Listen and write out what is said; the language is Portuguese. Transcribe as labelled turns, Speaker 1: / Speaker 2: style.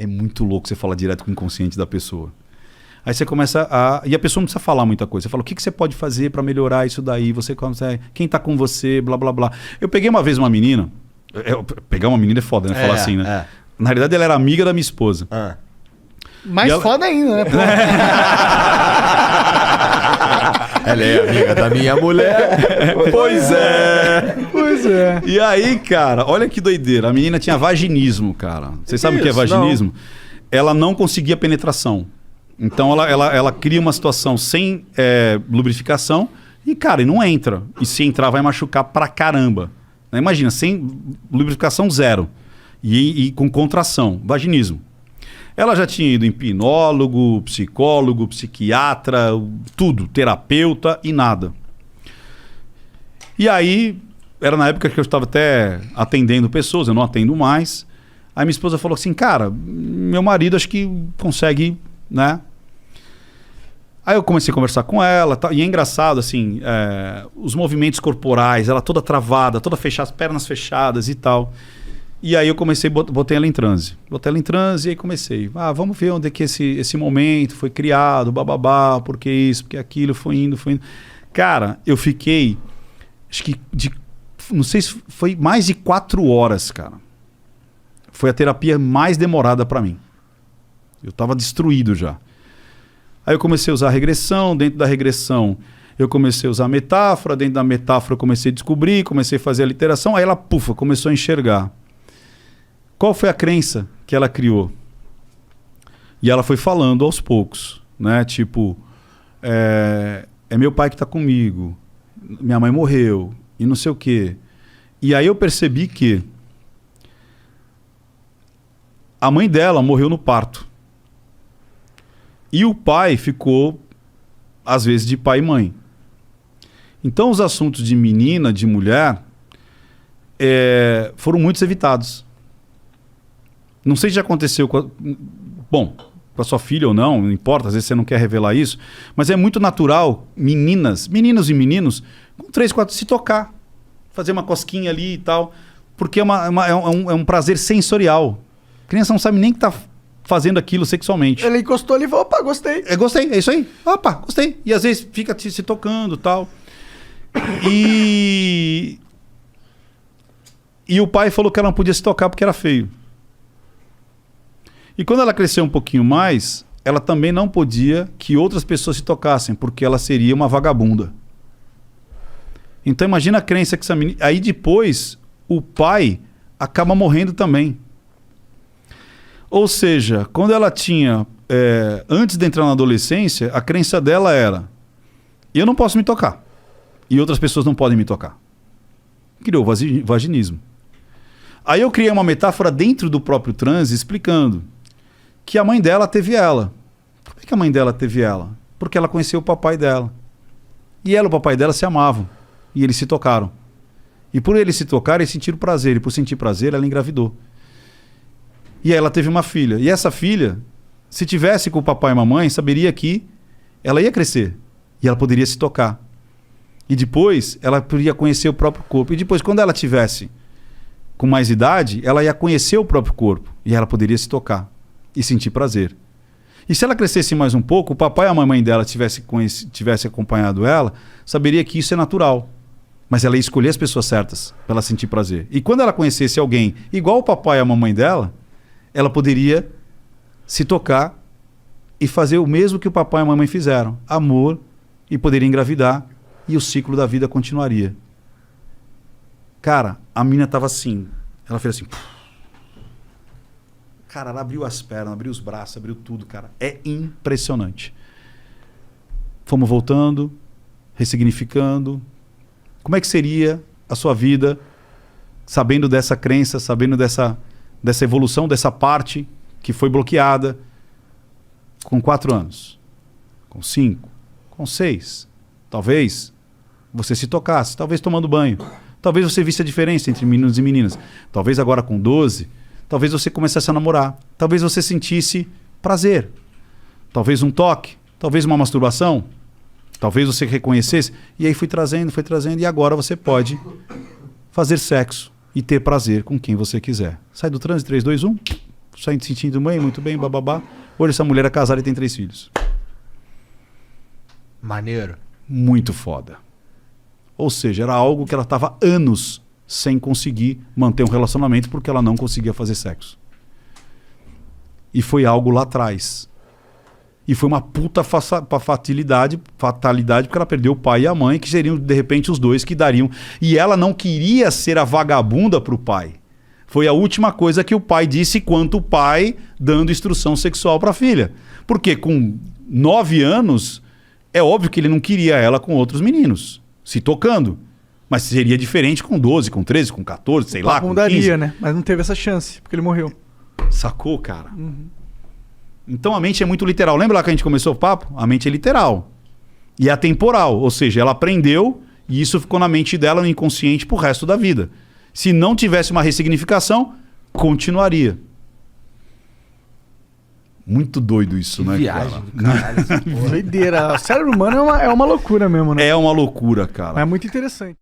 Speaker 1: é muito louco você falar direto com o inconsciente da pessoa. Aí você começa a... E a pessoa não precisa falar muita coisa. Você fala, o que você pode fazer para melhorar isso daí? Você consegue... Quem tá com você? Blá, blá, blá. Eu peguei uma vez uma menina... Pegar uma menina é foda, né? Falar assim, né? Na realidade, ela era amiga da minha esposa.
Speaker 2: Mais foda ainda, né?
Speaker 3: Ela é amiga da minha mulher.
Speaker 1: Pois é. E aí, cara, olha que doideira. A menina tinha vaginismo, cara. Vocês sabem o que é vaginismo? Não. Ela não conseguia penetração. Então ela cria uma situação sem lubrificação e, cara, e não entra. E se entrar, vai machucar pra caramba. Imagina, sem lubrificação zero. E com contração, vaginismo. Ela já tinha ido em hipnólogo, psicólogo, psiquiatra, tudo, terapeuta e nada. E aí, era na época que eu estava até atendendo pessoas, eu não atendo mais. Aí minha esposa falou assim, cara, meu marido acho que consegue, né? Aí eu comecei a conversar com ela, e é engraçado, assim, os movimentos corporais, ela toda travada, toda fechada, as pernas fechadas e tal. E aí eu comecei, botei ela em transe. Botei ela em transe e aí comecei. Vamos ver onde é que esse momento foi criado, bababá, porque isso, porque aquilo, foi indo. Cara, eu fiquei, acho que, não sei se foi mais de 4 horas, cara. Foi a terapia mais demorada para mim. Eu tava destruído já. Aí eu comecei a usar a regressão, dentro da regressão eu comecei a usar a metáfora, dentro da metáfora eu comecei a descobrir, comecei a fazer a literação, aí ela, começou a enxergar. Qual foi a crença que ela criou? E ela foi falando aos poucos, né? Tipo, é meu pai que está comigo, minha mãe morreu, e não sei o quê. E aí eu percebi que a mãe dela morreu no parto. E o pai ficou, às vezes, de pai e mãe. Então os assuntos de menina, de mulher, foram muitos evitados. Não sei se já aconteceu com a sua filha ou não importa, às vezes você não quer revelar isso, mas é muito natural meninos e meninos com 3, 4 se tocar, fazer uma cosquinha ali e tal, porque é um prazer sensorial. A criança não sabe nem que está fazendo aquilo sexualmente.
Speaker 2: Ele encostou ali e falou, opa, gostei.
Speaker 1: Gostei, é isso aí. Opa, gostei. E às vezes fica se tocando e tal. E o pai falou que ela não podia se tocar porque era feio. E quando ela cresceu um pouquinho mais, ela também não podia que outras pessoas se tocassem, porque ela seria uma vagabunda. Então imagina a crença que essa menina... Aí depois, o pai acaba morrendo também. Ou seja, quando ela tinha... antes de entrar na adolescência, a crença dela era: eu não posso me tocar. E outras pessoas não podem me tocar. Criou vaginismo. Aí eu criei uma metáfora dentro do próprio transe explicando que a mãe dela teve ela. Por que a mãe dela teve ela? Porque ela conheceu o papai dela. E ela e o papai dela se amavam. E eles se tocaram. E por eles se tocarem, eles sentiram prazer. E por sentir prazer, ela engravidou. E aí ela teve uma filha. E essa filha, se tivesse com o papai e a mamãe, saberia que ela ia crescer. E ela poderia se tocar. E depois, ela poderia conhecer o próprio corpo. E depois, quando ela tivesse com mais idade, ela ia conhecer o próprio corpo. E ela poderia se tocar e sentir prazer. E se ela crescesse mais um pouco, o papai e a mamãe dela tivesse acompanhado ela, saberia que isso é natural. Mas ela ia escolher as pessoas certas para ela sentir prazer. E quando ela conhecesse alguém igual o papai e a mamãe dela, ela poderia se tocar e fazer o mesmo que o papai e a mamãe fizeram. Amor, e poderia engravidar. E o ciclo da vida continuaria. Cara, a menina tava assim. Ela fez assim. Cara, ela abriu as pernas, abriu os braços, abriu tudo, cara. É impressionante. Fomos voltando, ressignificando. Como é que seria a sua vida sabendo dessa crença, sabendo dessa evolução, dessa parte que foi bloqueada com 4 anos, com 5, com 6. Talvez você se tocasse, talvez tomando banho. Talvez você visse a diferença entre meninos e meninas. Talvez agora com 12, talvez você começasse a namorar. Talvez você sentisse prazer. Talvez um toque, talvez uma masturbação. Talvez você reconhecesse. E aí fui trazendo. E agora você pode fazer sexo e ter prazer com quem você quiser. Sai do transe, 3, 2, 1. saindo sentindo mãe, muito bem, bababá. Hoje essa mulher é casada e tem 3 filhos.
Speaker 3: Maneiro.
Speaker 1: Muito foda. Ou seja, era algo que ela estava anos sem conseguir manter um relacionamento porque ela não conseguia fazer sexo. E foi algo lá atrás. E foi uma puta fatalidade porque ela perdeu o pai e a mãe, que seriam de repente os dois que dariam. E ela não queria ser a vagabunda pro pai. Foi a última coisa que o pai disse quanto o pai dando instrução sexual pra filha. Porque com 9 anos, é óbvio que ele não queria ela com outros meninos, se tocando. Mas seria diferente com 12, com 13, com 14, sei lá, com 15.
Speaker 2: Daria, né? Mas não teve essa chance, porque ele morreu.
Speaker 1: Sacou, cara? Então a mente é muito literal. Lembra lá que a gente começou o papo? A mente é literal. E é atemporal. Ou seja, ela aprendeu e isso ficou na mente dela, no inconsciente, pro resto da vida. Se não tivesse uma ressignificação, continuaria. Muito doido isso,
Speaker 3: Que
Speaker 1: né,
Speaker 3: viagem
Speaker 1: cara?
Speaker 3: do caralho. Essa porra.
Speaker 2: Doideira. O cérebro humano é uma loucura mesmo, né?
Speaker 1: É uma loucura, cara.
Speaker 2: É muito interessante.